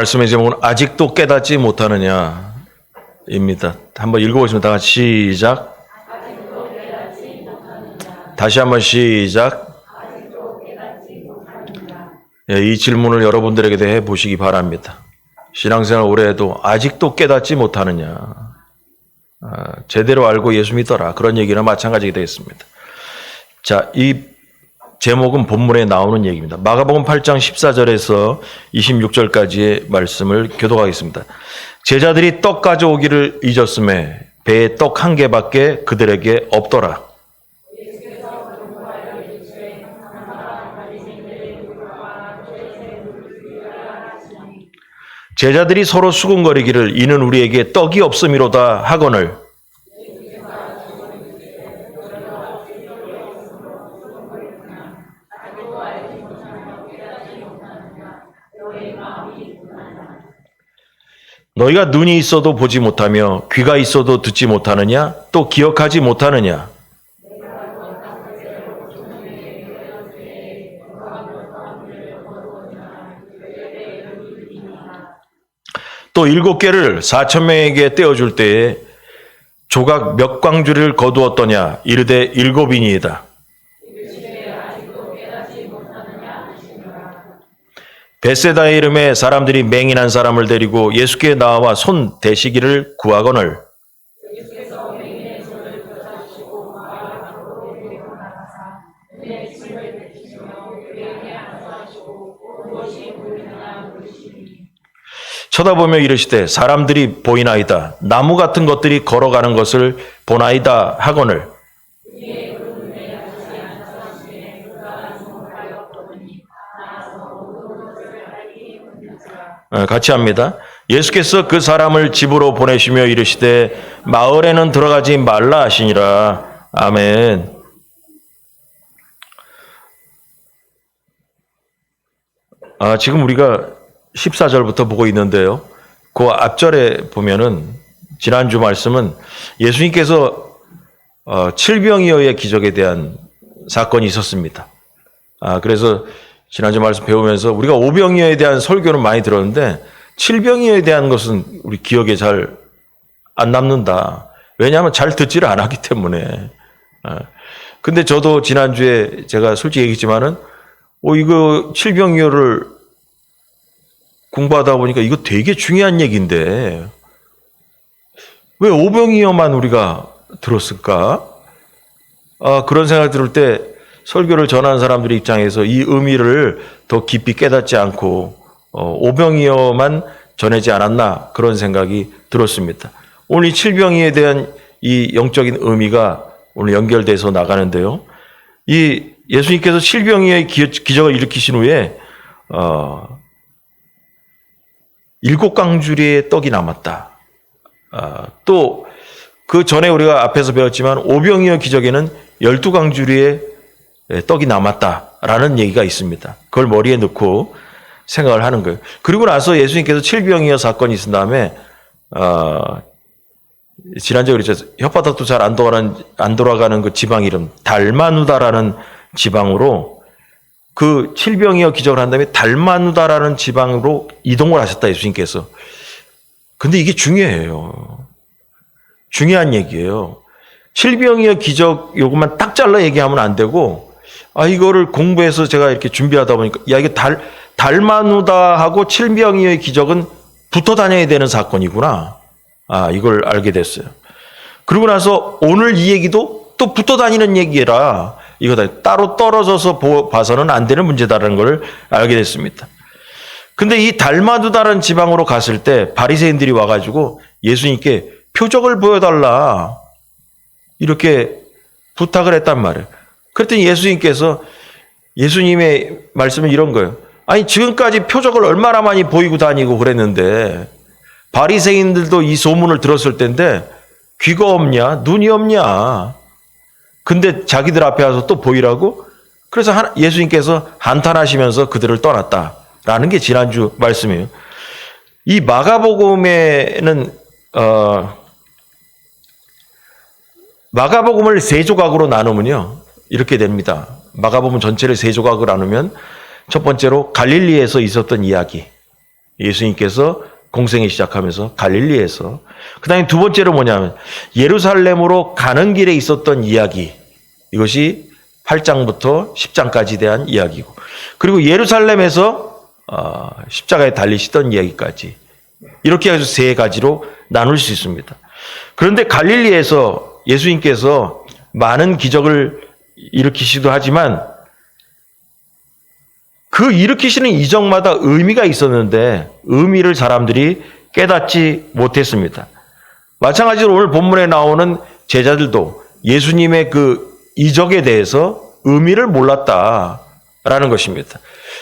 말씀의 제목은 아직도 깨닫지 못하느냐 입니다. 한번 읽어보시면 다 같이 시작. 다시 한번 시작. 이 질문을 여러분들에게 대해 보시기 바랍니다. 신앙생활 오래 해도 아직도 깨닫지 못하느냐, 제대로 알고 예수 믿어라, 그런 얘기나 마찬가지가 되겠습니다. 자, 이 제목은 본문에 나오는 얘기입니다. 마가복음 8장 14절에서 26절까지의 말씀을 교독하겠습니다. 제자들이 떡 가져오기를 잊었음에 배에 떡 한 개밖에 그들에게 없더라. 제자들이 서로 수군거리기를 이는 우리에게 떡이 없음이로다 하거늘 너희가 눈이 있어도 보지 못하며 귀가 있어도 듣지 못하느냐? 또 기억하지 못하느냐? 또 7개를 4,000명에게 떼어줄 때에 조각 몇 광주리를 거두었더냐? 이르되 7이니이다. 벳세다의 이름에 사람들이 맹인한 사람을 데리고 예수께 나와 손 대시기를 구하거늘 쳐다보며 이르시되 사람들이 보이나이다. 나무 같은 것들이 걸어가는 것을 보나이다 하거늘 같이 합니다. 예수께서 그 사람을 집으로 보내시며 이르시되 마을에는 들어가지 말라 하시니라. 아멘. 지금 우리가 14절부터 보고 있는데요. 그 앞절에 보면은 지난주 말씀은 예수님께서 칠병이어의 기적에 대한 사건이 있었습니다. 그래서 지난주 말씀 배우면서 우리가 오병이어에 대한 설교는 많이 들었는데 칠병이어에 대한 것은 우리 기억에 잘 안 남는다. 왜냐하면 잘 듣지를 않았기 때문에. 근데 저도 지난주에 제가 솔직히 얘기했지만은 이거 칠병이어를 공부하다 보니까 이거 되게 중요한 얘기인데 왜 오병이어만 우리가 들었을까? 그런 생각 들을 때 설교를 전하는 사람들의 입장에서 이 의미를 더 깊이 깨닫지 않고 오병이어만 전하지 않았나 그런 생각이 들었습니다. 오늘 이 칠병이에 대한 이 영적인 의미가 오늘 연결돼서 나가는데요. 이 예수님께서 칠병이의 기적을 일으키신 후에 7광주리의 떡이 남았다. 또 그 전에 우리가 앞에서 배웠지만 오병이어 기적에는 12광주리의 떡이 남았다라는 얘기가 있습니다. 그걸 머리에 넣고 생각을 하는 거예요. 그리고 나서 예수님께서 칠병이어 사건이 있은 다음에 지난주에 그랬죠. 혓바닥도 잘 안 돌아가는 그 지방 이름 달마누다라는 지방으로 그 칠병이어 기적을 한 다음에 달마누다라는 지방으로 이동을 하셨다 예수님께서. 근데 이게 중요해요. 중요한 얘기예요. 칠병이어 기적 요것만 딱 잘라 얘기하면 안 되고 이거를 공부해서 제가 이렇게 준비하다 보니까 이게 달마누다하고 칠병이어의 기적은 붙어 다녀야 되는 사건이구나. 이걸 알게 됐어요. 그리고 나서 오늘 이 얘기도 또 붙어 다니는 얘기라 이거 다 따로 떨어져서 봐서는 안 되는 문제다라는 걸 알게 됐습니다. 근데 이 달마누다라는 지방으로 갔을 때 바리새인들이 와가지고 예수님께 표적을 보여달라 이렇게 부탁을 했단 말이에요. 그랬더니 예수님의 말씀은 이런 거예요. 아니 지금까지 표적을 얼마나 많이 보이고 다니고 그랬는데 바리새인들도 이 소문을 들었을 텐데 귀가 없냐 눈이 없냐 근데 자기들 앞에 와서 또 보이라고? 그래서 예수님께서 한탄하시면서 그들을 떠났다라는 게 지난주 말씀이에요. 이 마가복음에는 마가복음을 3조각으로 나누면요 이렇게 됩니다. 마가복음 전체를 3조각으로 나누면 첫 번째로 갈릴리에서 있었던 이야기, 예수님께서 공생이 시작하면서 갈릴리에서. 그 다음에 두 번째로 뭐냐면 예루살렘으로 가는 길에 있었던 이야기. 이것이 8장부터 10장까지 대한 이야기고, 그리고 예루살렘에서 십자가에 달리시던 이야기까지, 이렇게 해서 세 가지로 나눌 수 있습니다. 그런데 갈릴리에서 예수님께서 많은 기적을 일으키시기도 하지만 그 일으키시는 이적마다 의미가 있었는데 의미를 사람들이 깨닫지 못했습니다. 마찬가지로 오늘 본문에 나오는 제자들도 예수님의 그 이적에 대해서 의미를 몰랐다라는 것입니다.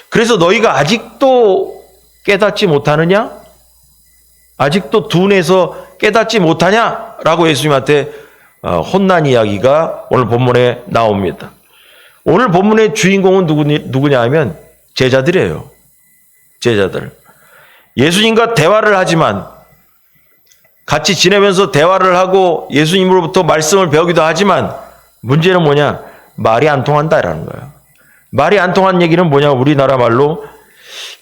그래서 너희가 아직도 깨닫지 못하느냐? 아직도 둔해서 깨닫지 못하냐라고 예수님한테 혼난 이야기가 오늘 본문에 나옵니다. 오늘 본문의 주인공은 누구냐 하면 제자들이에요. 제자들. 예수님과 대화를 하지만, 같이 지내면서 대화를 하고 예수님으로부터 말씀을 배우기도 하지만 문제는 뭐냐? 말이 안 통한다라는 거예요. 말이 안 통한 얘기는 뭐냐? 우리나라 말로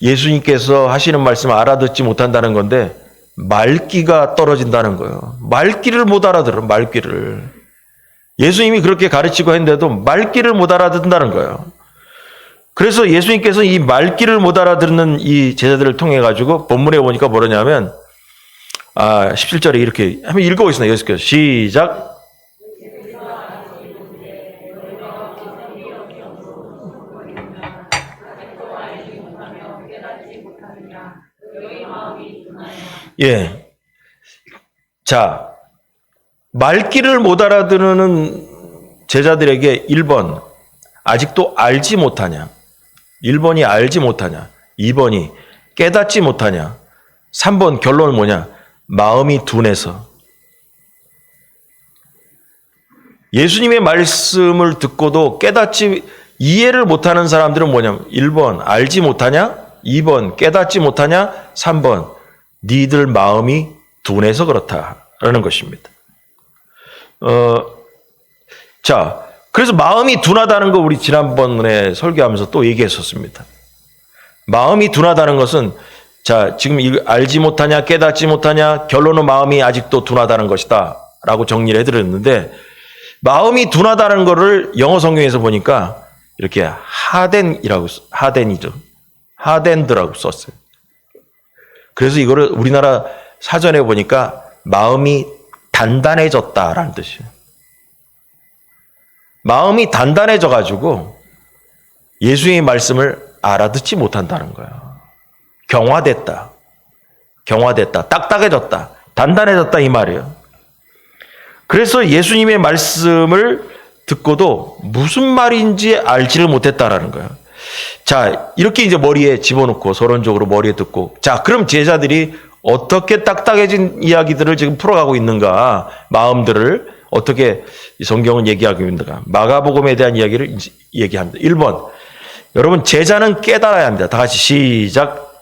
예수님께서 하시는 말씀을 알아듣지 못한다는 건데 말귀가 떨어진다는 거예요. 말귀를 못 알아들어, 말귀를. 예수님이 그렇게 가르치고 했는데도 말귀를 못 알아듣는다는 거예요. 그래서 예수님께서 이 말귀를 못 알아듣는 이 제자들을 통해 가지고 본문에 보니까 뭐냐면 17절에 이렇게 한번 읽어보겠습니다. 여기서 시작. 예. 자, 말귀를 못 알아듣는 제자들에게 1번, 아직도 알지 못하냐? 1번이 알지 못하냐? 2번이 깨닫지 못하냐? 3번 결론은 뭐냐? 마음이 둔해서. 예수님의 말씀을 듣고도 깨닫지, 이해를 못하는 사람들은 뭐냐면 1번 알지 못하냐? 2번 깨닫지 못하냐? 3번 니들 마음이 둔해서 그렇다라는 것입니다. 자, 그래서 마음이 둔하다는 거 우리 지난번에 설교하면서 또 얘기했었습니다. 마음이 둔하다는 것은, 자, 지금 알지 못하냐, 깨닫지 못하냐, 결론은 마음이 아직도 둔하다는 것이다 라고 정리를 해드렸는데, 마음이 둔하다는 거를 영어 성경에서 보니까 이렇게 하덴드라고 썼어요. 그래서 이거를 우리나라 사전에 보니까 마음이 단단해졌다라는 뜻이에요. 마음이 단단해져가지고 예수의 말씀을 알아듣지 못한다는 거예요. 경화됐다. 딱딱해졌다. 단단해졌다 이 말이에요. 그래서 예수님의 말씀을 듣고도 무슨 말인지 알지를 못했다라는 거예요. 자, 이렇게 이제 머리에 집어넣고 서론적으로 머리에 듣고, 자, 그럼 제자들이 어떻게 딱딱해진 이야기들을 지금 풀어가고 있는가, 마음들을 어떻게 성경은 얘기하고 있는가. 마가복음에 대한 이야기를 얘기합니다. 1번, 여러분 제자는 깨달아야 합니다. 다 같이 시작.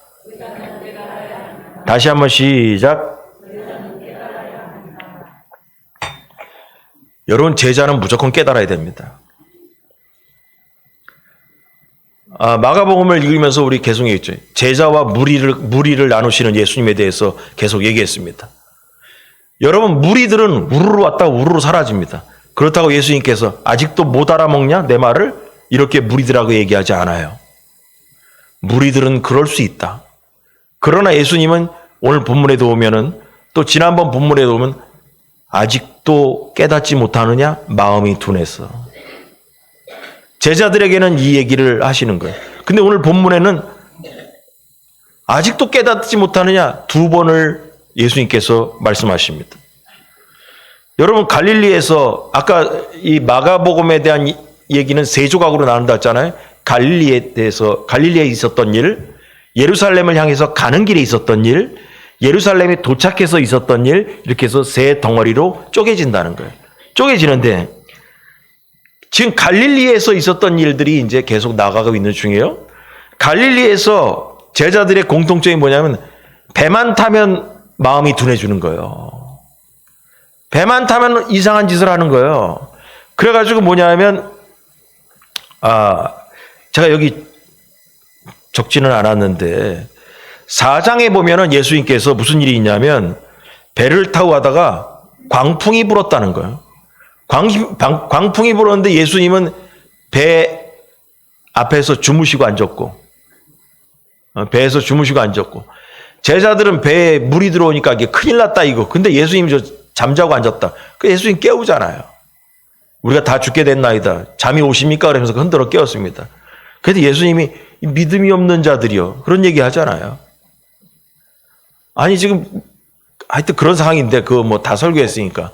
다시 한번 시작. 여러분 제자는 무조건 깨달아야 됩니다. 마가복음을 읽으면서 우리 계속 얘기했죠. 제자와 무리를 나누시는 예수님에 대해서 계속 얘기했습니다. 여러분 무리들은 우르르 왔다가 우르르 사라집니다. 그렇다고 예수님께서 아직도 못 알아먹냐 내 말을? 이렇게 무리들하고 얘기하지 않아요. 무리들은 그럴 수 있다. 그러나 예수님은 오늘 본문에도 오면은, 또 지난번 본문에도 오면 아직도 깨닫지 못하느냐? 마음이 둔해서. 제자들에게는 이 얘기를 하시는 거예요. 근데 오늘 본문에는 아직도 깨닫지 못하느냐? 2번을 예수님께서 말씀하십니다. 여러분 갈릴리에서, 아까 이 마가복음에 대한 얘기는 세 조각으로 나눈다 했잖아요. 갈릴리에 있었던 일, 예루살렘을 향해서 가는 길에 있었던 일, 예루살렘에 도착해서 있었던 일, 이렇게 해서 세 덩어리로 쪼개진다는 거예요. 쪼개지는데 지금 갈릴리에서 있었던 일들이 이제 계속 나가고 있는 중이에요. 갈릴리에서 제자들의 공통점이 뭐냐면 배만 타면 마음이 둔해지는 거예요. 배만 타면 이상한 짓을 하는 거예요. 그래가지고 뭐냐면 제가 여기 적지는 않았는데 4장에 보면은 예수님께서 무슨 일이 있냐면 배를 타고 가다가 광풍이 불었다는 거예요. 광풍이 불었는데 예수님은 배 앞에서 주무시고 앉았고, 배에서 주무시고 앉았고, 제자들은 배에 물이 들어오니까 이게 큰일 났다 이거. 근데 예수님이 잠자고 앉았다. 그 예수님 깨우잖아요. 우리가 다 죽게 됐나이다. 잠이 오십니까? 그러면서 흔들어 깨웠습니다. 그래도 예수님이 믿음이 없는 자들이요. 그런 얘기 하잖아요. 아니, 지금, 하여튼 그런 상황인데, 그거 뭐 다 설교했으니까.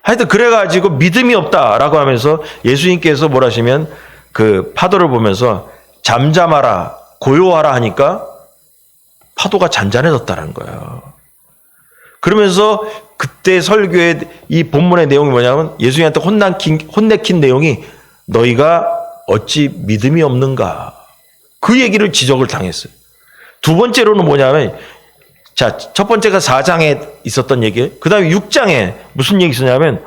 하여튼 그래가지고 믿음이 없다라고 하면서 예수님께서 뭘 하시면 그 파도를 보면서 잠잠하라, 고요하라 하니까 파도가 잔잔해졌다는 거예요. 그러면서 그때 설교의 이 본문의 내용이 뭐냐면 예수님한테 혼내킨 내용이 너희가 어찌 믿음이 없는가. 그 얘기를 지적을 당했어요. 두 번째로는 뭐냐면 자, 첫 번째가 4장에 있었던 얘기. 그 다음에 6장에 무슨 얘기 있었냐면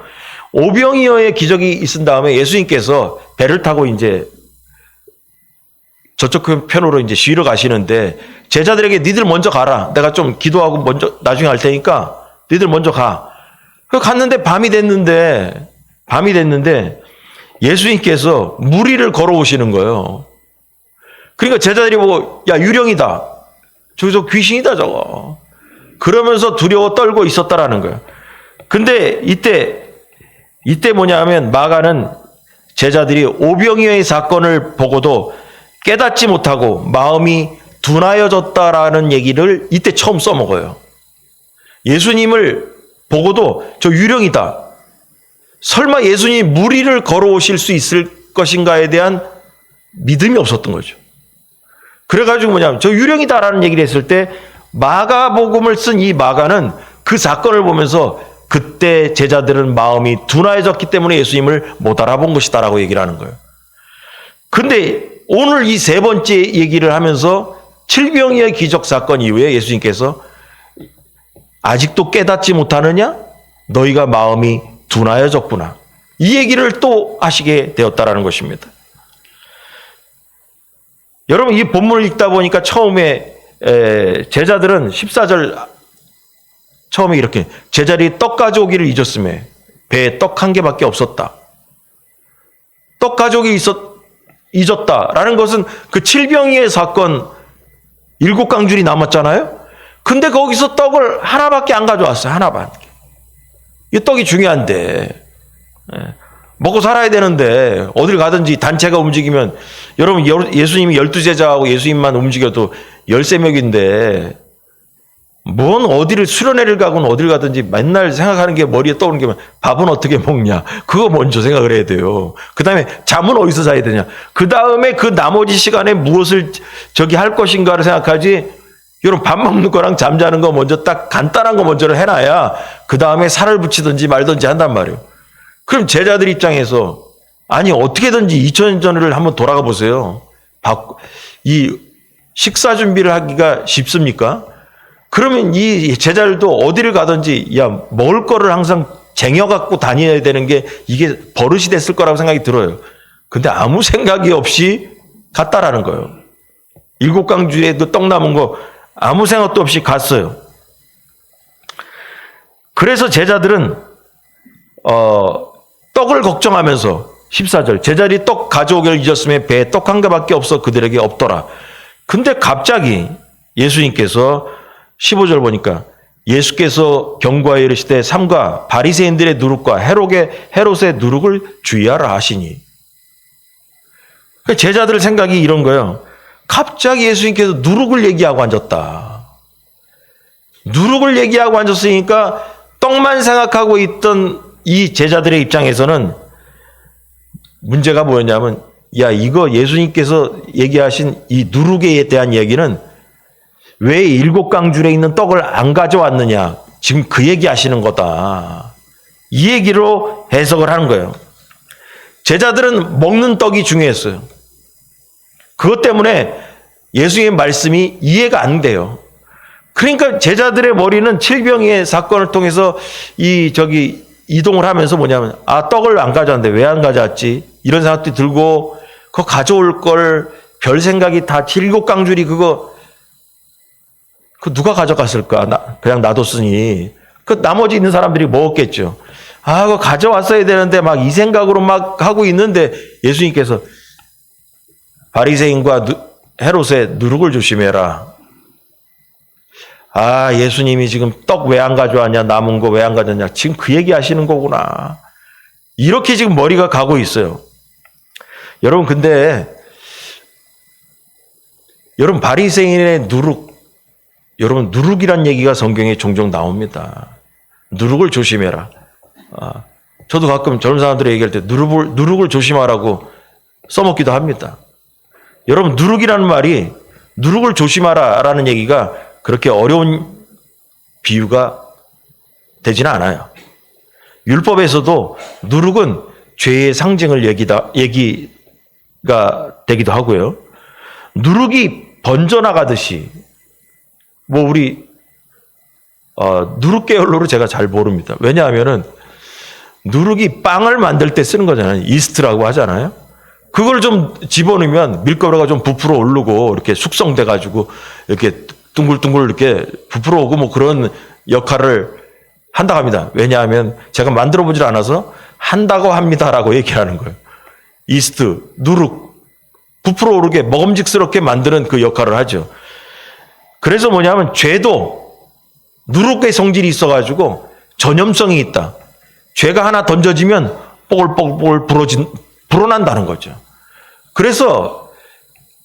오병이어의 기적이 있은 다음에 예수님께서 배를 타고 이제 저쪽 편으로 이제 쉬러 가시는데 제자들에게 니들 먼저 가라. 내가 좀 기도하고 먼저 나중에 할 테니까 니들 먼저 가. 그 갔는데 밤이 됐는데 예수님께서 무리를 걸어오시는 거예요. 그러니까 제자들이 보고 야 유령이다. 저기서 귀신이다 저거. 그러면서 두려워 떨고 있었다라는 거예요. 근데 이때 뭐냐면 마가는 제자들이 오병이어의 사건을 보고도 깨닫지 못하고 마음이 둔하여졌다라는 얘기를 이때 처음 써먹어요. 예수님을 보고도 저 유령이다. 설마 예수님이 무리를 걸어오실 수 있을 것인가에 대한 믿음이 없었던 거죠. 그래가지고 뭐냐면 저 유령이다라는 얘기를 했을 때 마가복음을 쓴 이 마가는 그 사건을 보면서 그때 제자들은 마음이 둔하여졌기 때문에 예수님을 못 알아본 것이다라고 얘기를 하는 거예요. 근데 오늘 이 세 번째 얘기를 하면서 칠병이의 기적 사건 이후에 예수님께서 아직도 깨닫지 못하느냐? 너희가 마음이 둔하여졌구나. 이 얘기를 또 하시게 되었다라는 것입니다. 여러분 이 본문을 읽다 보니까 처음에 제자들은 14절 처음에 이렇게 제자들이 떡 가져오기를 잊었음에 배에 떡 한 개밖에 없었다. 떡 가져오기 잊었다라는 것은 그 칠병이의 사건 7강줄이 남았잖아요. 근데 거기서 떡을 하나밖에 안 가져왔어요. 하나밖에. 이 떡이 중요한데 먹고 살아야 되는데 어딜 가든지 단체가 움직이면 여러분 예수님이 12제자하고 예수님만 움직여도 13명인데 뭔 어디를 수련회를 가건 어딜 가든지 맨날 생각하는 게 머리에 떠오르는 게 밥은 어떻게 먹냐. 그거 먼저 생각을 해야 돼요. 그 다음에 잠은 어디서 자야 되냐. 그 다음에 그 나머지 시간에 무엇을 할 것인가를 생각하지. 여러분 밥 먹는 거랑 잠자는 거 먼저 딱 간단한 거 먼저를 해놔야 그 다음에 살을 붙이든지 말든지 한단 말이에요. 그럼 제자들 입장에서 아니 어떻게든지 2000년 전을 한번 돌아가 보세요. 이 식사 준비를 하기가 쉽습니까? 그러면 이 제자들도 어디를 가든지 야 먹을 거를 항상 쟁여갖고 다녀야 되는 게 이게 버릇이 됐을 거라고 생각이 들어요. 근데 아무 생각이 없이 갔다라는 거예요. 7강주에 그 떡 남은 거 아무 생각도 없이 갔어요. 그래서 제자들은 떡을 걱정하면서 14절 제자들이 떡 가져오기를 잊었으며 배에 떡 한 개밖에 없어 그들에게 없더라. 근데 갑자기 예수님께서 15절 보니까 예수께서 경고하여 이르시되 삼가 바리새인들의 누룩과 헤롯의 누룩을 주의하라 하시니. 제자들 생각이 이런 거예요. 갑자기 예수님께서 누룩을 얘기하고 앉았다. 누룩을 얘기하고 앉았으니까 떡만 생각하고 있던 이 제자들의 입장에서는 문제가 뭐였냐면 야 이거 예수님께서 얘기하신 이 누룩에 대한 얘기는 왜 7강줄에 있는 떡을 안 가져왔느냐. 지금 그 얘기 하시는 거다. 이 얘기로 해석을 하는 거예요. 제자들은 먹는 떡이 중요했어요. 그것 때문에 예수님의 말씀이 이해가 안 돼요. 그러니까 제자들의 머리는 칠병이의 사건을 통해서 이동을 하면서 뭐냐면 아 떡을 안 가져왔는데 왜 안 가져왔지? 이런 생각도 들고 그거 가져올 걸 별 생각이 다 7강줄이 그거 그 누가 가져갔을까? 그냥 놔뒀으니 그 나머지 있는 사람들이 먹었겠죠. 아, 그거 가져왔어야 되는데 막 이 생각으로 막 하고 있는데 예수님께서 바리새인과 헤롯의 누룩을 조심해라. 아, 예수님이 지금 떡 왜 안 가져왔냐, 남은 거 왜 안 가져왔냐, 지금 그 얘기 하시는 거구나. 이렇게 지금 머리가 가고 있어요. 여러분, 근데 여러분, 바리새인의 누룩, 여러분, 누룩이란 얘기가 성경에 종종 나옵니다. 누룩을 조심해라. 저도 가끔 젊은 사람들이 얘기할 때 누룩을 조심하라고 써먹기도 합니다. 여러분, 누룩이라는 말이 누룩을 조심하라 라는 얘기가 그렇게 어려운 비유가 되지는 않아요. 율법에서도 누룩은 죄의 상징을 얘기가 되기도 하고요. 누룩이 번져나가듯이, 우리 누룩 계열로를 제가 잘 모릅니다. 왜냐하면은 누룩이 빵을 만들 때 쓰는 거잖아요. 이스트라고 하잖아요. 그걸 좀 집어넣으면 밀가루가 좀 부풀어 오르고 이렇게 숙성돼 가지고 이렇게 둥글둥글 이렇게 부풀어 오고 그런 역할을 한다고 합니다. 왜냐하면 제가 만들어 보질 않아서 한다고 합니다라고 얘기를 하는 거예요. 이스트, 누룩, 부풀어 오르게 먹음직스럽게 만드는 그 역할을 하죠. 그래서 뭐냐면 죄도 누룩의 성질이 있어가지고 전염성이 있다. 죄가 하나 던져지면 뽀글뽀글 불어난다는 거죠. 그래서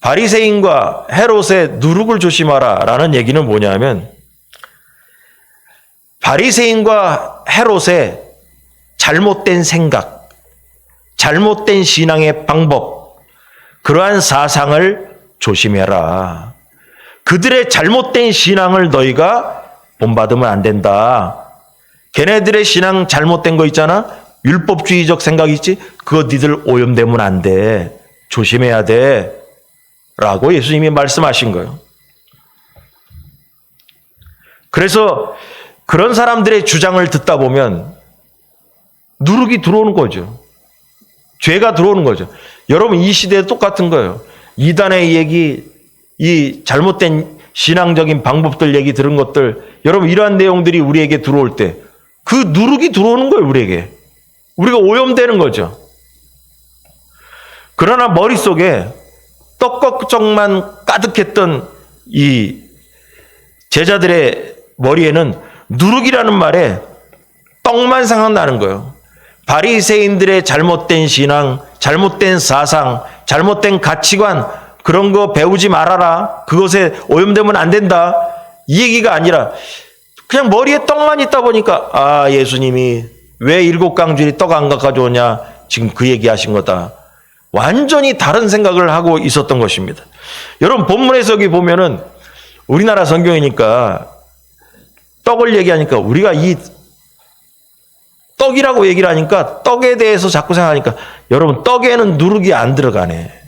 바리새인과 헤롯의 누룩을 조심하라 라는 얘기는 뭐냐면 바리새인과 헤롯의 잘못된 생각, 잘못된 신앙의 방법, 그러한 사상을 조심해라. 그들의 잘못된 신앙을 너희가 본받으면 안 된다. 걔네들의 신앙 잘못된 거 있잖아. 율법주의적 생각이 있지. 그거 니들 오염되면 안 돼. 조심해야 돼. 라고 예수님이 말씀하신 거예요. 그래서 그런 사람들의 주장을 듣다 보면 누룩이 들어오는 거죠. 죄가 들어오는 거죠. 여러분, 이 시대에 똑같은 거예요. 이단의 얘기, 이 잘못된 신앙적인 방법들 얘기 들은 것들, 여러분 이러한 내용들이 우리에게 들어올 때 그 누룩이 들어오는 거예요. 우리에게. 우리가 오염되는 거죠. 그러나 머릿속에 떡 걱정만 가득했던 이 제자들의 머리에는 누룩이라는 말에 떡만 생각나는 거예요. 바리새인들의 잘못된 신앙, 잘못된 사상, 잘못된 가치관, 그런 거 배우지 말아라. 그것에 오염되면 안 된다. 이 얘기가 아니라 그냥 머리에 떡만 있다 보니까 예수님이 왜 7강줄이 떡 안 가져오냐, 지금 그 얘기하신 거다. 완전히 다른 생각을 하고 있었던 것입니다. 여러분, 본문에서 여기 보면은 우리나라 성경이니까 떡을 얘기하니까 우리가 이 떡이라고 얘기를 하니까 떡에 대해서 자꾸 생각하니까 여러분, 떡에는 누룩이 안 들어가네.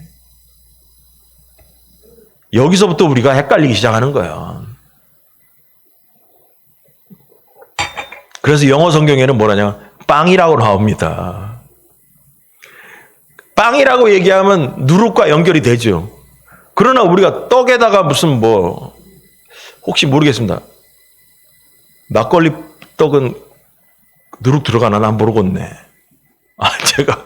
여기서부터 우리가 헷갈리기 시작하는 거예요. 그래서 영어 성경에는 뭐라냐, 빵이라고 나옵니다. 빵이라고 얘기하면 누룩과 연결이 되죠. 그러나 우리가 떡에다가 무슨 혹시 모르겠습니다. 막걸리 떡은 누룩 들어가나 난 모르겠네. 제가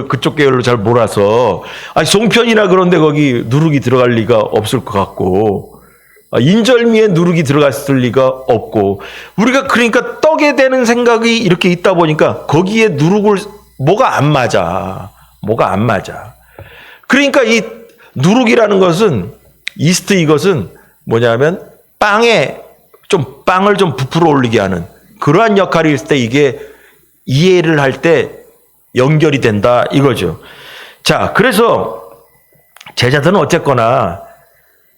그쪽 계열로 잘 몰라서. 송편이나 그런데 거기 누룩이 들어갈 리가 없을 것 같고, 인절미에 누룩이 들어갔을 리가 없고, 우리가 그러니까 떡에 대는 생각이 이렇게 있다 보니까 거기에 누룩을 뭐가 안 맞아. 그러니까 이 누룩이라는 것은, 이스트, 이것은 뭐냐면 빵을 좀 부풀어 올리게 하는 그러한 역할이 있을 때 이게 이해를 할 때 연결이 된다 이거죠. 자, 그래서 제자들은 어쨌거나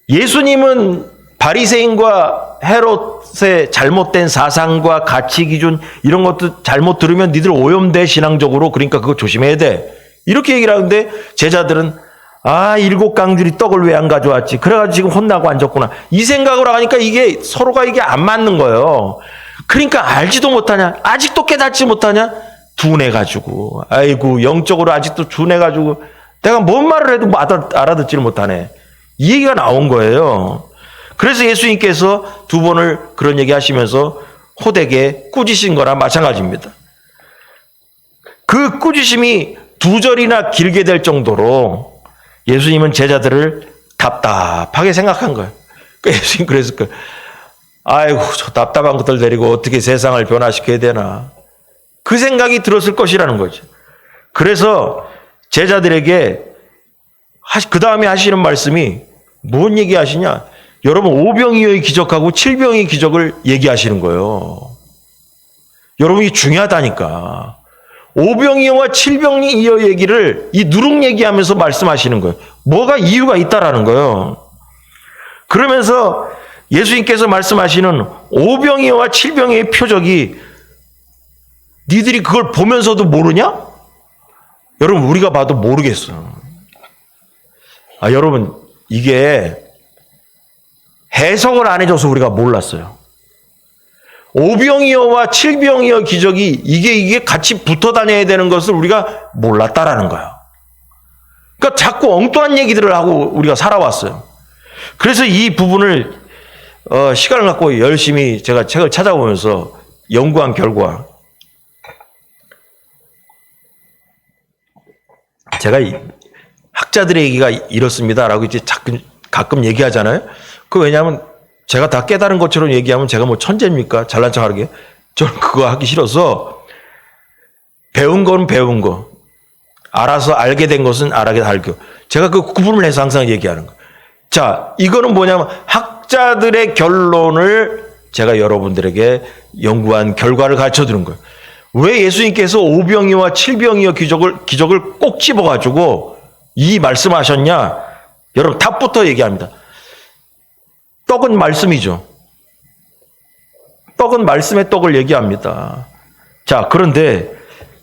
예수님은 바리새인과 헤롯의 잘못된 사상과 가치 기준 이런 것도 잘못 들으면 니들 오염돼 신앙적으로, 그러니까 그거 조심해야 돼. 이렇게 얘기를 하는데 제자들은 7강줄이 떡을 왜 안 가져왔지? 그래가지고 지금 혼나고 앉았구나. 이 생각을 하니까 이게 서로가 이게 안 맞는 거예요. 그러니까 알지도 못하냐? 아직도 깨닫지 못하냐? 둔해가지고. 아이고, 영적으로 아직도 둔해가지고 내가 뭔 말을 해도 알아듣지를 못하네. 이 얘기가 나온 거예요. 그래서 예수님께서 두 번을 그런 얘기 하시면서 호되게 꾸짖으신 거나 마찬가지입니다. 그 꾸짖음이 두 절이나 길게 될 정도로 예수님은 제자들을 답답하게 생각한 거예요. 그러니까 예수님 그랬을 거예요. 아이고, 저 답답한 것들 데리고 어떻게 세상을 변화시켜야 되나. 그 생각이 들었을 것이라는 거죠. 그래서 제자들에게 그 다음에 하시는 말씀이 뭔 얘기 하시냐? 여러분, 오병이어의 기적하고 칠병의 기적을 얘기하시는 거예요. 여러분, 이게 중요하다니까. 오병이어와 칠병이어 얘기를 이 누룩 얘기하면서 말씀하시는 거예요. 뭐가 이유가 있다라는 거예요. 그러면서 예수님께서 말씀하시는 오병이어와 칠병이어의 표적이 니들이 그걸 보면서도 모르냐? 여러분, 우리가 봐도 모르겠어. 여러분, 이게 해석을 안 해줘서 우리가 몰랐어요. 오병이어와 칠병이어 기적이 이게 같이 붙어 다녀야 되는 것을 우리가 몰랐다라는 거예요. 그러니까 자꾸 엉뚱한 얘기들을 하고 우리가 살아왔어요. 그래서 이 부분을 시간을 갖고 열심히 제가 책을 찾아보면서 연구한 결과, 제가 학자들의 얘기가 이렇습니다라고 이제 가끔 얘기하잖아요. 왜냐하면 제가 다 깨달은 것처럼 얘기하면 제가 뭐 천재입니까? 잘난 척 하게. 저는 그거 하기 싫어서 배운 건 배운 거, 알아서 알게 된 것은 알고. 제가 그 구분을 해서 항상 얘기하는 거예요. 자, 이거는 뭐냐면 학자들의 결론을 제가 여러분들에게 연구한 결과를 가르쳐 드는 거예요. 왜 예수님께서 오병이와 칠병이어 기적을 꼭 집어가지고 이 말씀하셨냐? 여러분, 답부터 얘기합니다. 떡은 말씀이죠. 떡은 말씀의 떡을 얘기합니다. 자, 그런데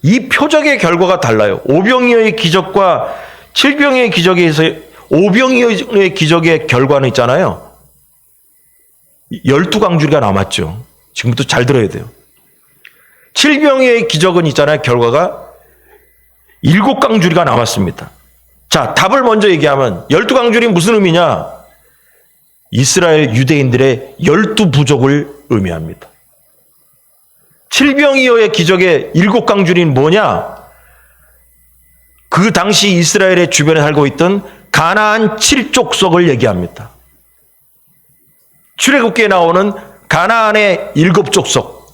이 표적의 결과가 달라요. 오병이어의 기적과 칠병이어의 기적에서 오병이어의 기적의 결과는 있잖아요. 12강줄기가 남았죠. 지금부터 잘 들어야 돼요. 칠병이어의 기적은 있잖아요. 결과가 7강줄기가 남았습니다. 자, 답을 먼저 얘기하면 12강줄이 무슨 의미냐? 이스라엘 유대인들의 12부족을 의미합니다. 칠병이어의 기적의 7강줄이 뭐냐? 그 당시 이스라엘의 주변에 살고 있던 가나안 7족속을 얘기합니다. 출애굽기에 나오는 가나안의 7족속.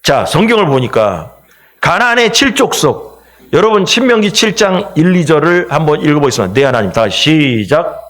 자, 성경을 보니까 가나안의 7족속. 여러분, 신명기 7장 1, 2절을 한번 읽어보겠습니다. 네, 하나님. 다 시작.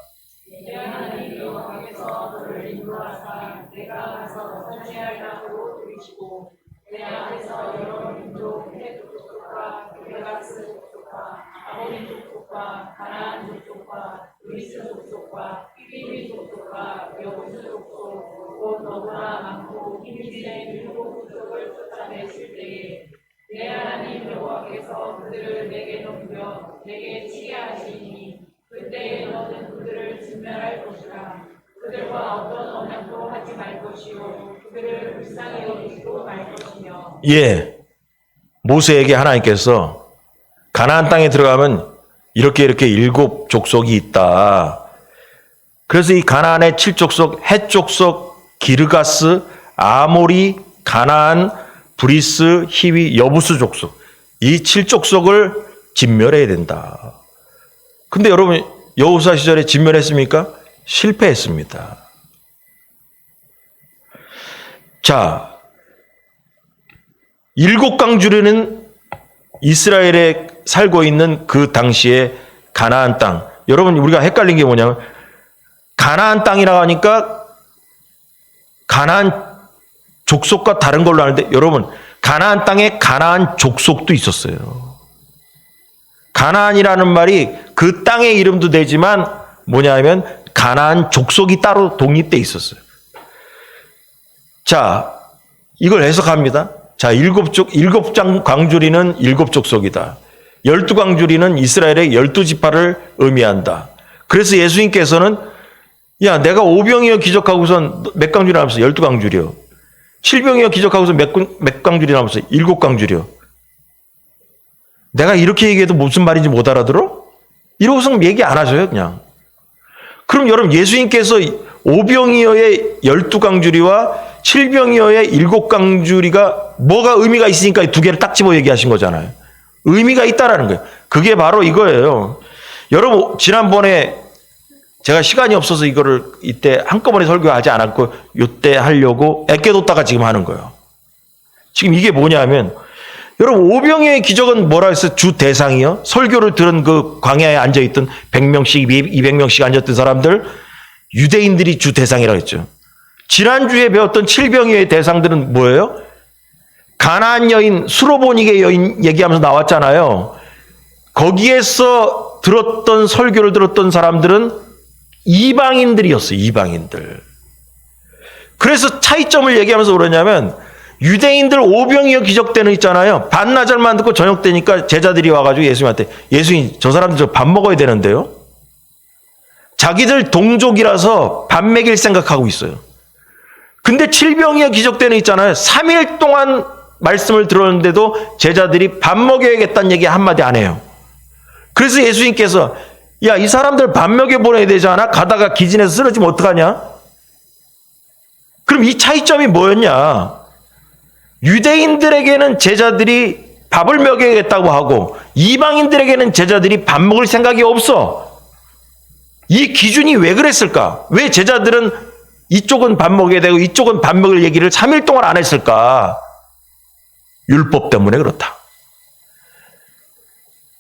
내 하나님 여호와께서 너를 인도하사 내가 가서 차지할 땅으로 들이시고 내 앞에서 여러 민족 헷 족속과 게르가스 족속과 아모리 족속과 가나안 족속과 그리스 족속과 히브리 족속과 여부스 족속 곧 너무나 많고 힘이 지는 7부족을 쫓아내실 때에 내 하나님 여호와께서 그들을 내게 넘겨 내게 치게 하시니 그때에 너는 그들을 진멸할 것이라. 그들과 어떤 언약도 하지 말 것이요 그들을 불쌍히 여기지도 말 것이며. 예, 모세에게 하나님께서 가나안 땅에 들어가면 이렇게 7족속이 있다. 그래서 이 가나안의 7족속, 헷 족속, 기르가스, 아모리, 가나안, 브리스, 히위, 여부스 족속, 이 7족속을 진멸해야 된다. 근데 여러분, 여호수아 시절에 진멸했습니까? 실패했습니다. 자, 7강주리는 이스라엘에 살고 있는 그 당시에 가나안 땅. 여러분, 우리가 헷갈린 게 뭐냐면 가나안 땅이라고 하니까 가나안 족속과 다른 걸로 아는데, 여러분, 가나안 땅에 가나안 족속도 있었어요. 가나안이라는 말이 그 땅의 이름도 되지만 뭐냐 하면 가나안 족속이 따로 독립돼 있었어요. 자, 이걸 해석합니다. 자, 7강주리는 7족속이다. 12강주리는 이스라엘의 12지파를 의미한다. 그래서 예수님께서는 야, 내가 오병이어 기적하고선 몇 강주리 남았어? 12강주리요. 칠병이어 기적하고서 몇 강주리 남았어? 7강주리요. 내가 이렇게 얘기해도 무슨 말인지 못 알아들어? 이러고서 얘기 안 하셔요, 그냥. 그럼 여러분 예수님께서 오병이어의 12강주리와 7병이어의 7강주리가 뭐가 의미가 있으니까 두 개를 딱 집어 얘기하신 거잖아요. 의미가 있다라는 거예요. 그게 바로 이거예요. 여러분 지난번에 제가 시간이 없어서 이거를 이때 한꺼번에 설교하지 않았고 이때 하려고 아껴뒀다가 지금 하는 거예요. 지금 이게 뭐냐면 여러분 오병이어의 기적은 뭐라 해서 주 대상이요? 설교를 들은 그 광야에 앉아있던 100명씩 200명씩 앉았던 사람들 유대인들이 주 대상이라고 했죠. 지난주에 배웠던 7병이어의 대상들은 뭐예요? 가나안 여인 수로보니게 여인 얘기하면서 나왔잖아요. 거기에서 들었던 설교를 들었던 사람들은 이방인들이었어요. 이방인들. 그래서 차이점을 얘기하면서 그러냐면 유대인들 오병이어 기적 때는 있잖아요. 반나절만 듣고 저녁 때니까 제자들이 와가지고 예수님한테 예수님 저 사람들 저 밥 먹어야 되는데요. 자기들 동족이라서 밥 먹일 생각하고 있어요. 근데 7병이어 기적 때는 있잖아요. 3일 동안 말씀을 들었는데도 제자들이 밥 먹여야겠다는 얘기 한마디 안 해요. 그래서 예수님께서 야, 이 사람들 밥 먹여 보내야 되잖아. 가다가 기진해서 쓰러지면 어떡하냐? 그럼 이 차이점이 뭐였냐? 유대인들에게는 제자들이 밥을 먹여야겠다고 하고 이방인들에게는 제자들이 밥 먹을 생각이 없어. 이 기준이 왜 그랬을까? 왜 제자들은 이쪽은 밥 먹여야 되고 이쪽은 밥 먹을 얘기를 3일 동안 안 했을까? 율법 때문에 그렇다.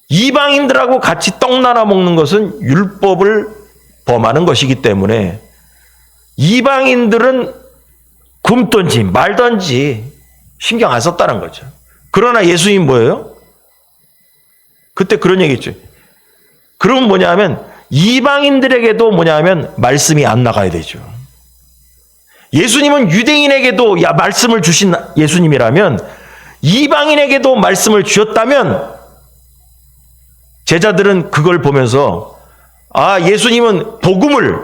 이방인들하고 같이 떡 나눠 먹는 것은 율법을 범하는 것이기 때문에 이방인들은 굶든지 말든지 신경 안 썼다는 거죠. 그러나 예수님 뭐예요? 그때 그런 얘기 했죠. 그러면 뭐냐면 이방인들에게도 뭐냐면 말씀이 안 나가야 되죠. 예수님은 유대인에게도 말씀을 주신 예수님이라면 이방인에게도 말씀을 주셨다면 제자들은 그걸 보면서 아, 예수님은 복음을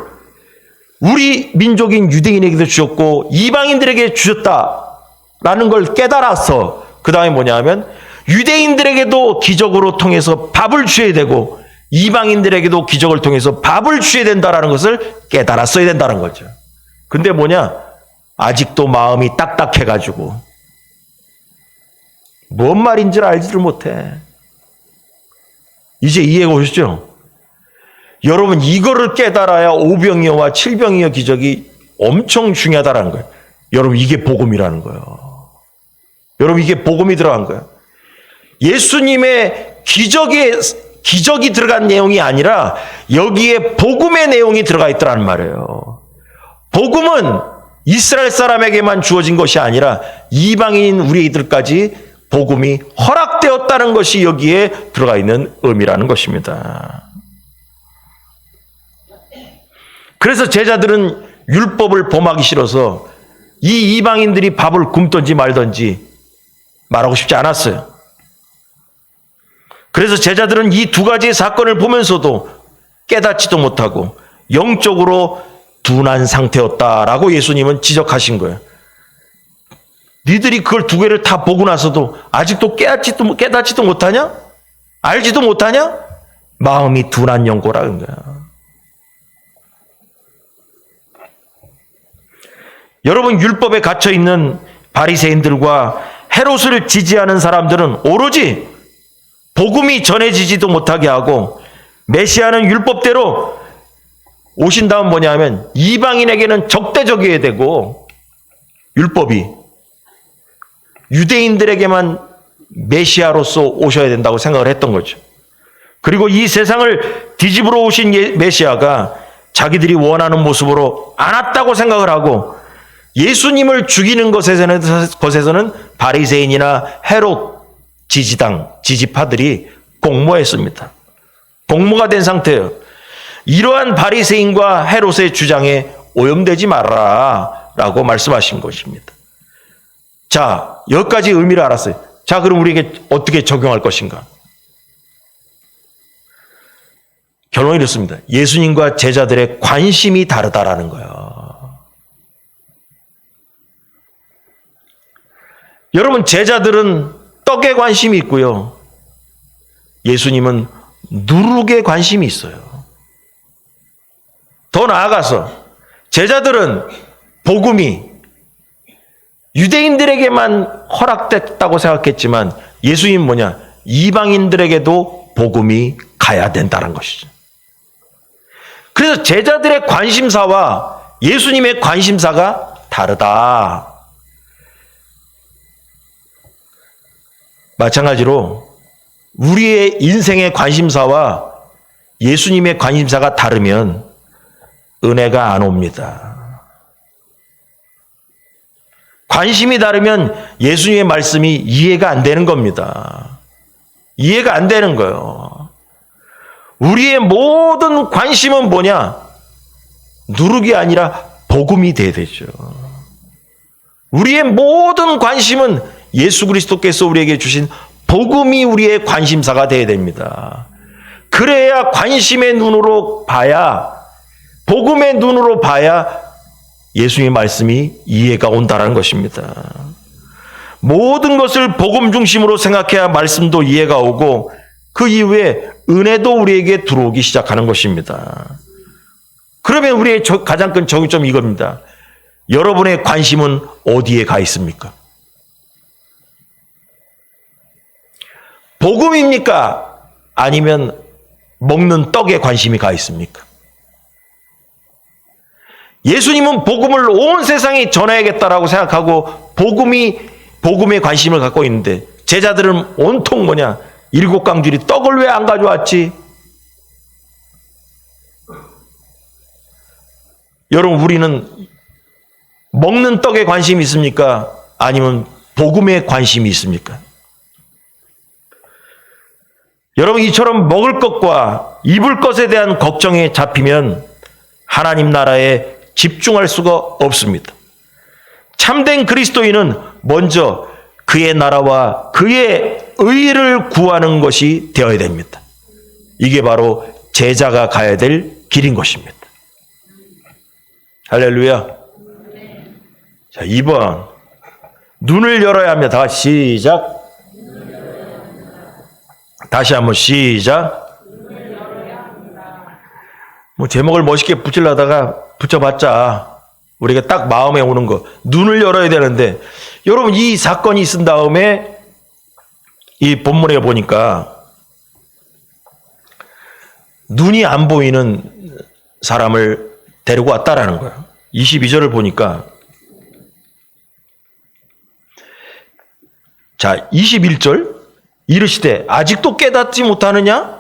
우리 민족인 유대인에게도 주셨고 이방인들에게 주셨다라는 걸 깨달아서 그 다음에 뭐냐면 유대인들에게도 기적으로 통해서 밥을 주셔야 되고 이방인들에게도 기적을 통해서 밥을 주셔야 된다라는 것을 깨달았어야 된다는 거죠. 근데 뭐냐? 아직도 마음이 딱딱해가지고 뭔 말인지를 알지를 못해. 이제 이해가 오시죠? 여러분 이거를 깨달아야 오병이어와 7병이어 기적이 엄청 중요하다는 거예요. 여러분 이게 복음이라는 거예요. 여러분 이게 복음이 들어간 거예요. 예수님의 기적이 들어간 내용이 아니라 여기에 복음의 내용이 들어가 있더라는 말이에요. 복음은 이스라엘 사람에게만 주어진 것이 아니라 이방인 우리들까지 복음이 허락되었다는 것이 여기에 들어가 있는 의미라는 것입니다. 그래서 제자들은 율법을 범하기 싫어서 이 이방인들이 밥을 굶든지 말든지 말하고 싶지 않았어요. 그래서 제자들은 이 두 가지의 사건을 보면서도 깨닫지도 못하고 영적으로 둔한 상태였다라고 예수님은 지적하신 거예요. 니들이 그걸 두 개를 다 보고 나서도 아직도 깨닫지도 못하냐? 알지도 못하냐? 마음이 둔한 영고라는 거야. 여러분 율법에 갇혀 있는 바리새인들과 헤롯을 지지하는 사람들은 오로지 복음이 전해지지도 못하게 하고 메시아는 율법대로 오신 다음 뭐냐면 이방인에게는 적대적이어야 되고 율법이 유대인들에게만 메시아로서 오셔야 된다고 생각을 했던 거죠. 그리고 이 세상을 뒤집으러 오신 메시아가 자기들이 원하는 모습으로 안 왔다고 생각을 하고 예수님을 죽이는 것에서는 바리새인이나 헤롯 지지파들이 공모했습니다. 공모가 된 상태예요. 이러한 바리새인과 헤롯의 주장에 오염되지 말아라라고 말씀하신 것입니다. 자, 여기까지 의미를 알았어요. 자, 그럼 우리에게 어떻게 적용할 것인가? 결론이 이렇습니다. 예수님과 제자들의 관심이 다르다라는 거예요. 여러분, 제자들은 떡에 관심이 있고요. 예수님은 누룩에 관심이 있어요. 더 나아가서 제자들은 복음이 유대인들에게만 허락됐다고 생각했지만 예수님은 뭐냐? 이방인들에게도 복음이 가야 된다는 것이죠. 그래서 제자들의 관심사와 예수님의 관심사가 다르다. 마찬가지로 우리의 인생의 관심사와 예수님의 관심사가 다르면 은혜가 안 옵니다. 관심이 다르면 예수님의 말씀이 이해가 안 되는 겁니다. 이해가 안 되는 거예요. 우리의 모든 관심은 뭐냐? 누룩이 아니라 복음이 돼야 되죠. 우리의 모든 관심은 예수 그리스도께서 우리에게 주신 복음이 우리의 관심사가 돼야 됩니다. 그래야 관심의 눈으로 봐야, 복음의 눈으로 봐야 예수님의 말씀이 이해가 온다는 것입니다. 모든 것을 복음 중심으로 생각해야 말씀도 이해가 오고 그 이후에 은혜도 우리에게 들어오기 시작하는 것입니다. 그러면 우리의 가장 큰 정의점이 이겁니다. 여러분의 관심은 어디에 가 있습니까? 복음입니까? 아니면 먹는 떡에 관심이 가 있습니까? 예수님은 복음을 온 세상에 전해야겠다라고 생각하고 복음에 관심을 갖고 있는데 제자들은 온통 뭐냐? 7강줄이 떡을 왜 안 가져왔지? 여러분, 우리는 먹는 떡에 관심이 있습니까? 아니면 복음에 관심이 있습니까? 여러분, 이처럼 먹을 것과 입을 것에 대한 걱정에 잡히면 하나님 나라에 집중할 수가 없습니다. 참된 그리스도인은 먼저 그의 나라와 그의 의를 구하는 것이 되어야 됩니다. 이게 바로 제자가 가야 될 길인 것입니다. 할렐루야. 자, 2번. 눈을 열어야 합니다. 다 시작. 다시 한번 시작. 뭐 제목을 멋있게 붙이려다가 붙여봤자 우리가 딱 마음에 오는 거 눈을 열어야 되는데 여러분 이 사건이 있은 다음에 이 본문에 보니까 눈이 안 보이는 사람을 데리고 왔다라는 거예요. 22절을 보니까 자 21절 이르시되 아직도 깨닫지 못하느냐?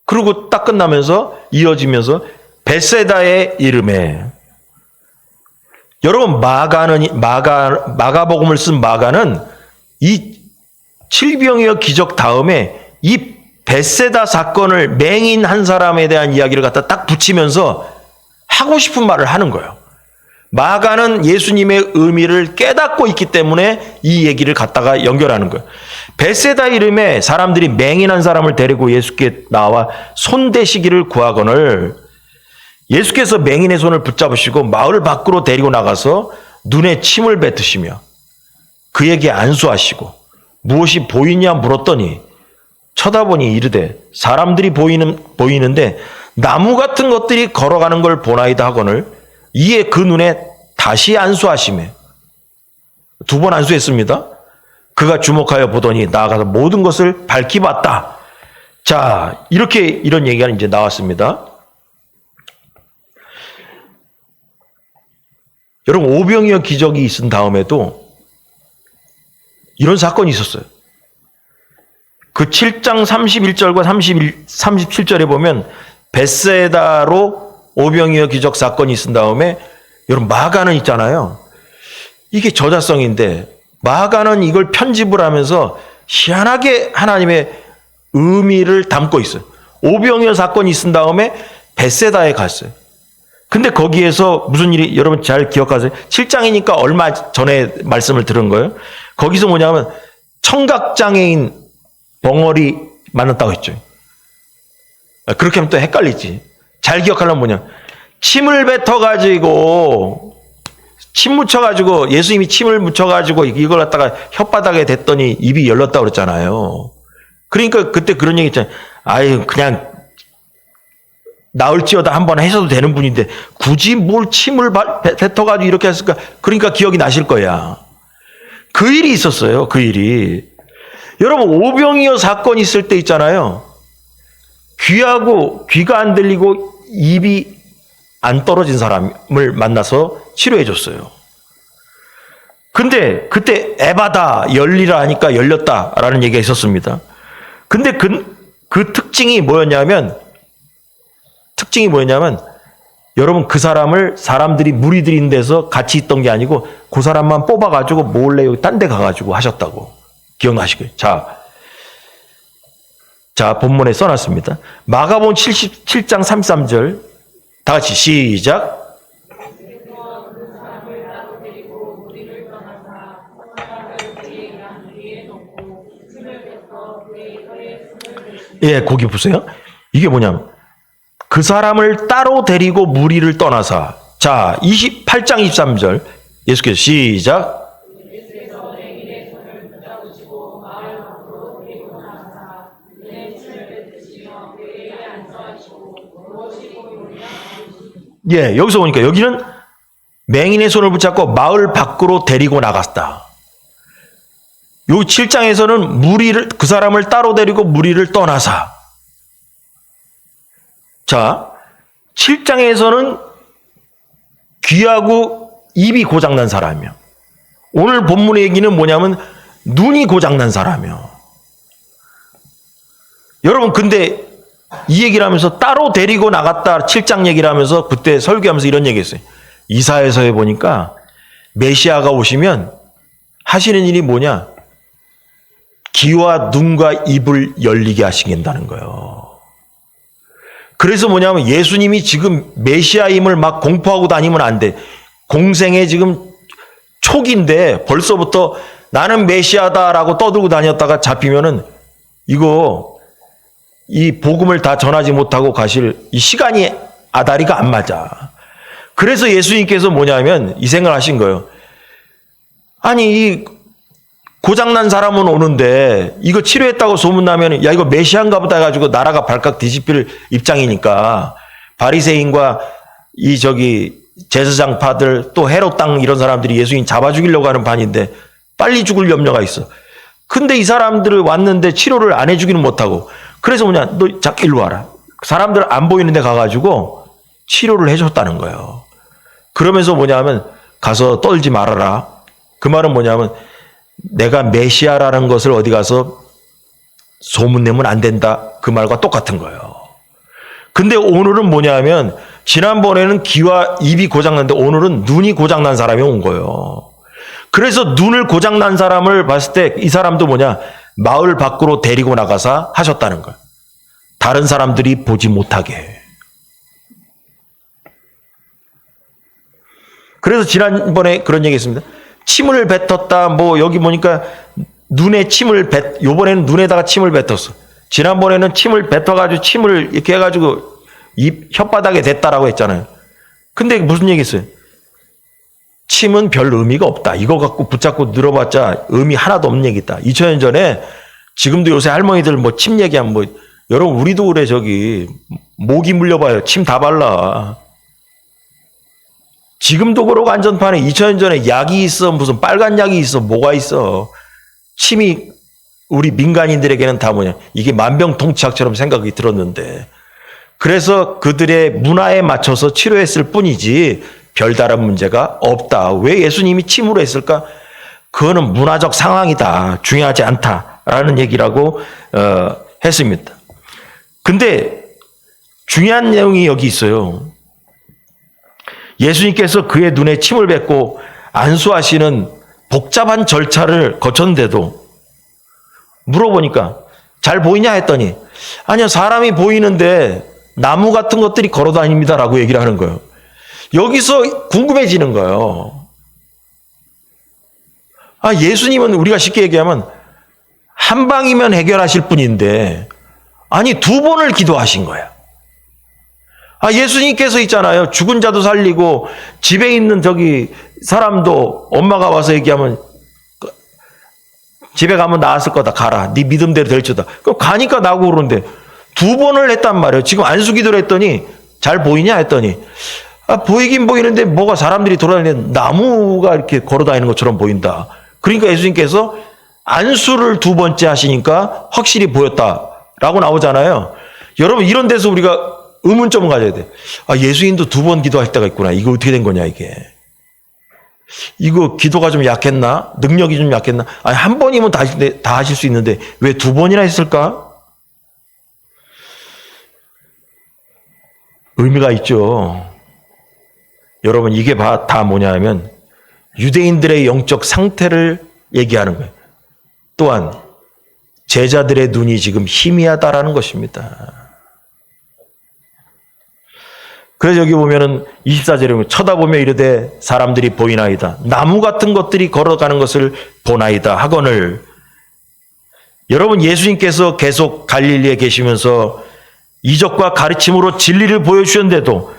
그리고 딱 끝나면서 이어지면서 벳세다의 이름에 여러분 마가복음을 쓴 마가는 이 칠병이어 기적 다음에 이 벳세다 사건을 맹인한 사람에 대한 이야기를 갖다 딱 붙이면서 하고 싶은 말을 하는 거예요. 마가는 예수님의 의미를 깨닫고 있기 때문에 이 얘기를 갖다가 연결하는 거예요. 벳세다 이름에 사람들이 맹인한 사람을 데리고 예수께 나와 손대시기를 구하거늘 예수께서 맹인의 손을 붙잡으시고 마을 밖으로 데리고 나가서 눈에 침을 뱉으시며 그에게 안수하시고 무엇이 보이냐 물었더니 쳐다보니 이르되 사람들이 보이는데 나무 같은 것들이 걸어가는 걸 보나이다 하거늘 이에 그 눈에 다시 안수하시매 2번 안수했습니다. 그가 주목하여 보더니 나아가서 모든 것을 밝히 봤다. 자, 이런 얘기가 이제 나왔습니다. 여러분, 오병이어 기적이 있은 다음에도 이런 사건이 있었어요. 그 7장 31절과 37절에 보면 벳세다로 오병이어 기적 사건이 있은 다음에 여러분 마가는 있잖아요. 이게 저자성인데 마가는 이걸 편집을 하면서 희한하게 하나님의 의미를 담고 있어요. 오병이어 사건이 있은 다음에 벳세다에 갔어요. 근데 거기에서 무슨 일이 여러분 잘 기억하세요? 7장이니까 얼마 전에 말씀을 들은 거예요. 거기서 뭐냐면 청각장애인 벙어리 만났다고 했죠. 그렇게 하면 또 헷갈리지. 잘 기억하려면 뭐냐. 침을 뱉어가지고 침 묻혀가지고 예수님이 침을 묻혀가지고 이걸 갖다가 혓바닥에 댔더니 입이 열렸다고 그랬잖아요. 그러니까 그때 그런 얘기 있잖아요. 아유 그냥 나을지어다 한번 하셔도 되는 분인데 굳이 뭘 침을 뱉어가지고 이렇게 했을까? 그러니까 기억이 나실 거야. 그 일이 있었어요. 그 일이. 여러분 오병이어 사건이 있을 때 있잖아요. 귀가 안 들리고 입이 안 떨어진 사람을 만나서 치료해 줬어요. 근데 그때 에바다 열리라 하니까 열렸다라는 얘기가 있었습니다. 근데 그 특징이 뭐였냐면 여러분 그 사람들이 무리들이 있는 데서 같이 있던 게 아니고 그 사람만 뽑아가지고 몰래 여기 딴 데 가가지고 하셨다고. 기억나시고요. 자, 본문에 써놨습니다. 마가복음 77장 33절 다 같이 시작. 예, 거기 보세요. 이게 뭐냐면 그 사람을 따로 데리고 무리를 떠나사. 자, 28장 23절 예수께서 시작. 예, 여기서 보니까 여기는 맹인의 손을 붙잡고 마을 밖으로 데리고 나갔다. 요 7장에서는 그 사람을 따로 데리고 무리를 떠나사. 자, 7장에서는 귀하고 입이 고장난 사람이요. 오늘 본문의 얘기는 뭐냐면 눈이 고장난 사람이요. 여러분, 근데 이 얘기를 하면서 따로 데리고 나갔다 7장 얘기를 하면서 그때 설교하면서 이런 얘기 했어요. 이사야서에 보니까 메시아가 오시면 하시는 일이 뭐냐? 귀와 눈과 입을 열리게 하시겠다는 거예요. 그래서 뭐냐면 예수님이 지금 메시아임을 막 공포하고 다니면 안 돼. 공생의 지금 초기인데 벌써부터 나는 메시아다라고 떠들고 다녔다가 잡히면은 이 복음을 다 전하지 못하고 가실 이 시간이 아다리가 안 맞아. 그래서 예수님께서 뭐냐면 이 생각을 하신 거예요. 아니, 이 고장난 사람은 오는데 이거 치료했다고 소문나면 야 이거 메시아인가 보다 해가지고 나라가 발칵 뒤집힐 입장이니까 바리새인과 제사장파들 또 헤롯 땅 이런 사람들이 예수님 잡아 죽이려고 하는 반인데 빨리 죽을 염려가 있어. 근데 이 사람들을 왔는데 치료를 안 해주기는 못하고 그래서 뭐냐 너 일로 와라. 사람들 안 보이는 데 가가지고 치료를 해줬다는 거예요. 그러면서 뭐냐면 가서 떨지 말아라. 그 말은 뭐냐면 내가 메시아라는 것을 어디 가서 소문내면 안 된다. 그 말과 똑같은 거예요. 근데 오늘은 뭐냐면 지난번에는 귀와 입이 고장났는데 오늘은 눈이 고장난 사람이 온 거예요. 그래서 눈을 고장난 사람을 봤을 때 이 사람도 뭐냐 마을 밖으로 데리고 나가서 하셨다는 거예요. 다른 사람들이 보지 못하게. 그래서 지난번에 그런 얘기 했습니다. 침을 뱉었다. 뭐 여기 보니까 눈에 요번에는 눈에다가 침을 뱉었어. 지난번에는 침을 뱉어가지고 침을 이렇게 해가지고 입 혓바닥에 댔다라고 했잖아요. 근데 무슨 얘기 했어요? 침은 별 의미가 없다. 이거 갖고 붙잡고 늘어봤자 의미 하나도 없는 얘기다. 2000년 전에 지금도 요새 할머니들 뭐 침 얘기하면 뭐 여러분 우리도 그래 모기 물려봐요. 침 다 발라. 지금도 그러고 안전판에 2000년 전에 약이 있어. 무슨 빨간 약이 있어. 뭐가 있어. 침이 우리 민간인들에게는 다 뭐냐. 이게 만병통치약처럼 생각이 들었는데. 그래서 그들의 문화에 맞춰서 치료했을 뿐이지 별다른 문제가 없다. 왜 예수님이 침으로 했을까? 그거는 문화적 상황이다. 중요하지 않다라는 얘기라고 했습니다. 근데 중요한 내용이 여기 있어요. 예수님께서 그의 눈에 침을 뱉고 안수하시는 복잡한 절차를 거쳤는데도 물어보니까 잘 보이냐 했더니 아니요 사람이 보이는데 나무 같은 것들이 걸어다닙니다라고 얘기를 하는 거예요. 여기서 궁금해지는 거예요. 예수님은 우리가 쉽게 얘기하면 한 방이면 해결하실 분인데 아니 2번을 기도하신 거야. 예수님께서 있잖아요. 죽은 자도 살리고 집에 있는 사람도 엄마가 와서 얘기하면 집에 가면 나았을 거다. 가라. 네 믿음대로 될 줄다. 그럼 가니까 나고 그러는데 2번을 했단 말이에요. 지금 안수기도를 했더니 잘 보이냐 했더니 보이긴 보이는데 뭐가 사람들이 돌아다니는 나무가 이렇게 걸어다니는 것처럼 보인다. 그러니까 예수님께서 안수를 두 번째 하시니까 확실히 보였다라고 나오잖아요. 여러분 이런 데서 우리가 의문점을 가져야 돼. 예수님도 두 번 기도할 때가 있구나. 이거 어떻게 된 거냐 이게. 이거 기도가 좀 약했나? 능력이 좀 약했나? 한 번이면 다 하실 수 있는데 왜 두 번이나 했을까? 의미가 있죠. 여러분 이게 다 뭐냐 하면 유대인들의 영적 상태를 얘기하는 거예요. 또한 제자들의 눈이 지금 희미하다라는 것입니다. 그래서 여기 보면은 24절에 보면 쳐다보며 이르되 사람들이 보이나이다. 나무 같은 것들이 걸어가는 것을 보나이다 하거늘. 여러분 예수님께서 계속 갈릴리에 계시면서 이적과 가르침으로 진리를 보여주셨는데도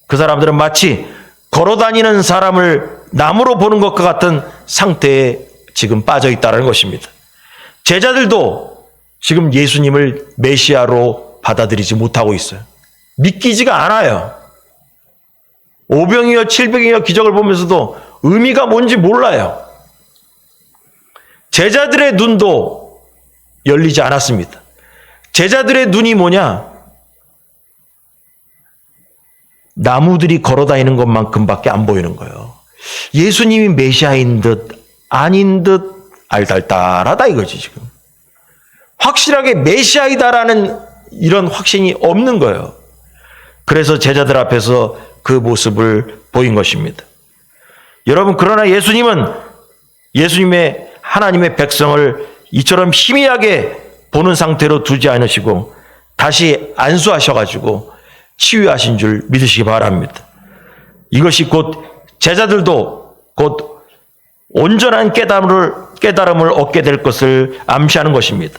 그 사람들은 마치 걸어다니는 사람을 나무로 보는 것과 같은 상태에 지금 빠져 있다는 것입니다. 제자들도 지금 예수님을 메시아로 받아들이지 못하고 있어요. 믿기지가 않아요. 오병이어 칠병이어 기적을 보면서도 의미가 뭔지 몰라요. 제자들의 눈도 열리지 않았습니다. 제자들의 눈이 뭐냐? 나무들이 걸어다니는 것만큼밖에 안 보이는 거예요. 예수님이 메시아인 듯 아닌 듯 알달달하다 이거지 지금. 확실하게 메시아이다라는 이런 확신이 없는 거예요. 그래서 제자들 앞에서 그 모습을 보인 것입니다. 여러분 그러나 예수님은 예수님의 하나님의 백성을 이처럼 희미하게 보는 상태로 두지 않으시고 다시 안수하셔가지고 치유하신 줄 믿으시기 바랍니다. 이것이 곧 제자들도 곧 온전한 깨달음을 얻게 될 것을 암시하는 것입니다.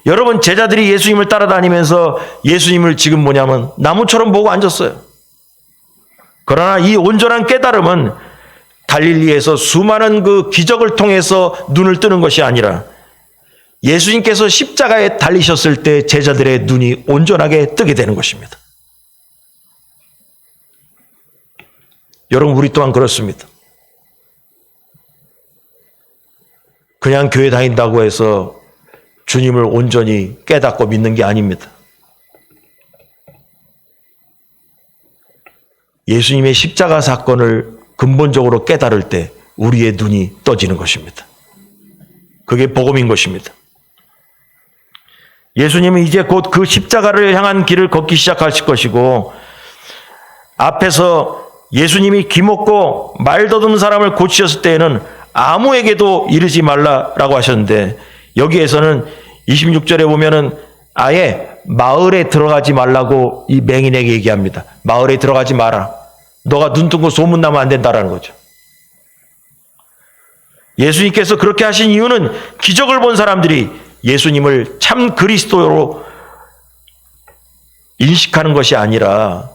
여러분 제자들이 예수님을 따라다니면서 예수님을 지금 뭐냐면 나무처럼 보고 앉았어요. 그러나 이 온전한 깨달음은 갈릴리에서 수많은 그 기적을 통해서 눈을 뜨는 것이 아니라 예수님께서 십자가에 달리셨을 때 제자들의 눈이 온전하게 뜨게 되는 것입니다. 여러분 우리 또한 그렇습니다. 그냥 교회 다닌다고 해서 주님을 온전히 깨닫고 믿는 게 아닙니다. 예수님의 십자가 사건을 근본적으로 깨달을 때 우리의 눈이 떠지는 것입니다. 그게 복음인 것입니다. 예수님은 이제 곧 그 십자가를 향한 길을 걷기 시작하실 것이고 앞에서 예수님이 기먹고 말 더듬는 사람을 고치셨을 때에는 아무에게도 이르지 말라라고 하셨는데 여기에서는 26절에 보면은 아예 마을에 들어가지 말라고 이 맹인에게 얘기합니다. 마을에 들어가지 마라. 너가 눈 뜬 거 소문나면 안 된다라는 거죠. 예수님께서 그렇게 하신 이유는 기적을 본 사람들이 예수님을 참 그리스도로 인식하는 것이 아니라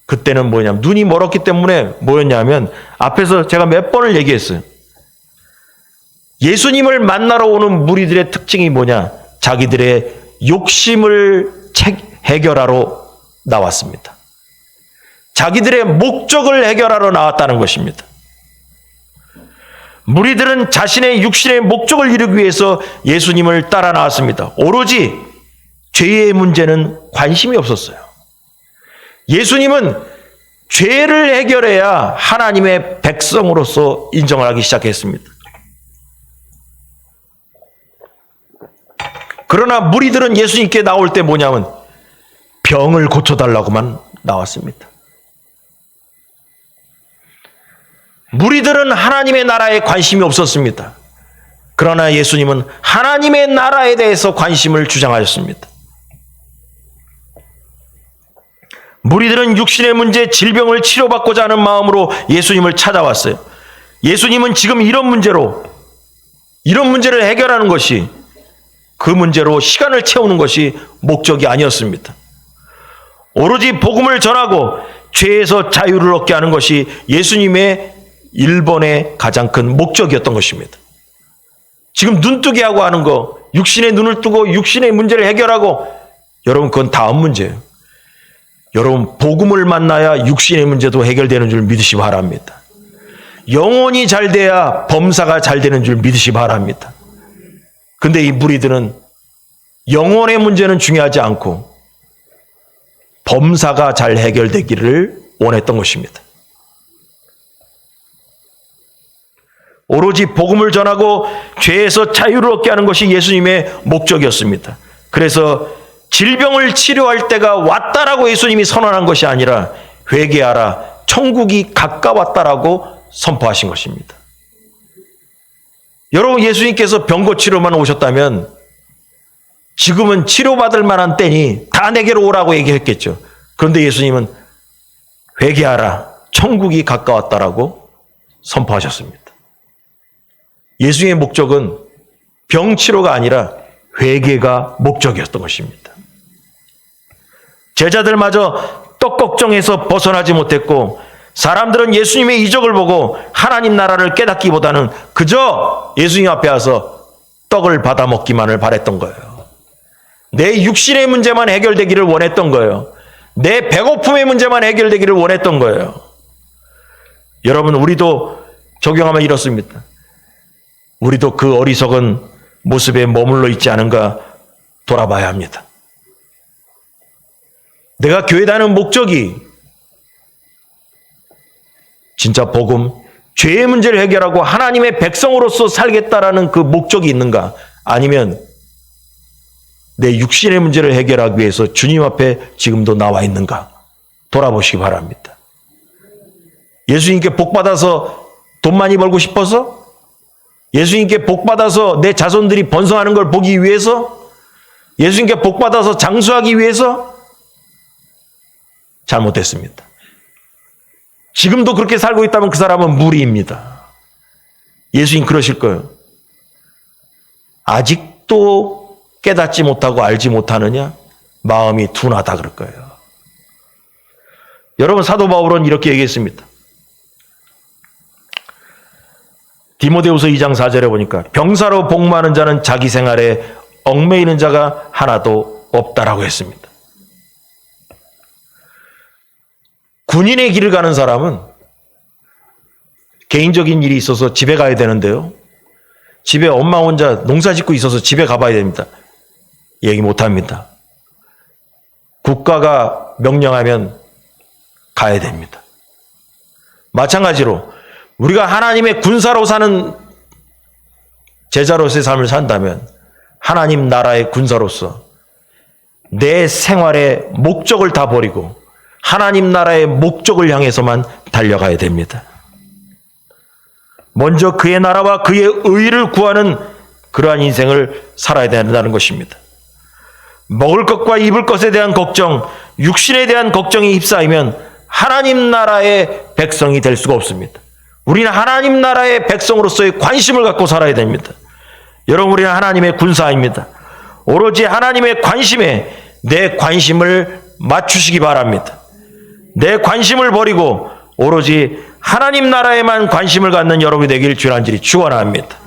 그때는 뭐냐면 눈이 멀었기 때문에 뭐였냐면 앞에서 제가 몇 번을 얘기했어요. 예수님을 만나러 오는 무리들의 특징이 뭐냐? 자기들의 욕심을 해결하러 나왔습니다. 자기들의 목적을 해결하러 나왔다는 것입니다. 무리들은 자신의 육신의 목적을 이루기 위해서 예수님을 따라 나왔습니다. 오로지 죄의 문제는 관심이 없었어요. 예수님은 죄를 해결해야 하나님의 백성으로서 인정을 하기 시작했습니다. 그러나 무리들은 예수님께 나올 때 뭐냐면 병을 고쳐달라고만 나왔습니다. 무리들은 하나님의 나라에 관심이 없었습니다. 그러나 예수님은 하나님의 나라에 대해서 관심을 주장하셨습니다. 무리들은 육신의 문제, 질병을 치료받고자 하는 마음으로 예수님을 찾아왔어요. 예수님은 지금 이런 문제를 해결하는 것이 그 문제로 시간을 채우는 것이 목적이 아니었습니다. 오로지 복음을 전하고 죄에서 자유를 얻게 하는 것이 예수님의 일본의 가장 큰 목적이었던 것입니다. 지금 눈뜨게 하고 하는 거, 육신의 눈을 뜨고 육신의 문제를 해결하고 여러분 그건 다음 문제예요. 여러분, 복음을 만나야 육신의 문제도 해결되는 줄 믿으시 바랍니다. 영혼이 잘 돼야 범사가 잘 되는 줄 믿으시 바랍니다. 근데 이 무리들은 영혼의 문제는 중요하지 않고 범사가 잘 해결되기를 원했던 것입니다. 오로지 복음을 전하고 죄에서 자유를 얻게 하는 것이 예수님의 목적이었습니다. 그래서 질병을 치료할 때가 왔다라고 예수님이 선언한 것이 아니라 회개하라, 천국이 가까웠다라고 선포하신 것입니다. 여러분, 예수님께서 병 고치러만 오셨다면 지금은 치료받을 만한 때니 다 내게로 오라고 얘기했겠죠. 그런데 예수님은 회개하라, 천국이 가까웠다라고 선포하셨습니다. 예수님의 목적은 병치료가 아니라 회개가 목적이었던 것입니다. 제자들마저 떡 걱정에서 벗어나지 못했고 사람들은 예수님의 이적을 보고 하나님 나라를 깨닫기보다는 그저 예수님 앞에 와서 떡을 받아 먹기만을 바랬던 거예요. 내 육신의 문제만 해결되기를 원했던 거예요. 내 배고픔의 문제만 해결되기를 원했던 거예요. 여러분, 우리도 적용하면 이렇습니다. 우리도 그 어리석은 모습에 머물러 있지 않은가 돌아봐야 합니다. 내가 교회 다니는 목적이 진짜 복음, 죄의 문제를 해결하고 하나님의 백성으로서 살겠다라는 그 목적이 있는가? 아니면 내 육신의 문제를 해결하기 위해서 주님 앞에 지금도 나와 있는가? 돌아보시기 바랍니다. 예수님께 복받아서 돈 많이 벌고 싶어서? 예수님께 복받아서 내 자손들이 번성하는 걸 보기 위해서? 예수님께 복받아서 장수하기 위해서? 잘못됐습니다. 지금도 그렇게 살고 있다면 그 사람은 무리입니다. 예수님 그러실 거예요. 아직도 깨닫지 못하고 알지 못하느냐? 마음이 둔하다 그럴 거예요. 여러분, 사도 바울은 이렇게 얘기했습니다. 디모데후서 2장 4절에 보니까 병사로 복무하는 자는 자기 생활에 얽매이는 자가 하나도 없다라고 했습니다. 군인의 길을 가는 사람은 개인적인 일이 있어서 집에 가야 되는데요. 집에 엄마 혼자 농사 짓고 있어서 집에 가봐야 됩니다. 얘기 못합니다. 국가가 명령하면 가야 됩니다. 마찬가지로 우리가 하나님의 군사로 사는 제자로서의 삶을 산다면 하나님 나라의 군사로서 내 생활의 목적을 다 버리고 하나님 나라의 목적을 향해서만 달려가야 됩니다. 먼저 그의 나라와 그의 의를 구하는 그러한 인생을 살아야 된다는 것입니다. 먹을 것과 입을 것에 대한 걱정, 육신에 대한 걱정이 휩싸이면 하나님 나라의 백성이 될 수가 없습니다. 우리는 하나님 나라의 백성으로서의 관심을 갖고 살아야 됩니다. 여러분, 우리는 하나님의 군사입니다. 오로지 하나님의 관심에 내 관심을 맞추시기 바랍니다. 내 관심을 버리고 오로지 하나님 나라에만 관심을 갖는 여러분이 되길 주란절히 축원합니다.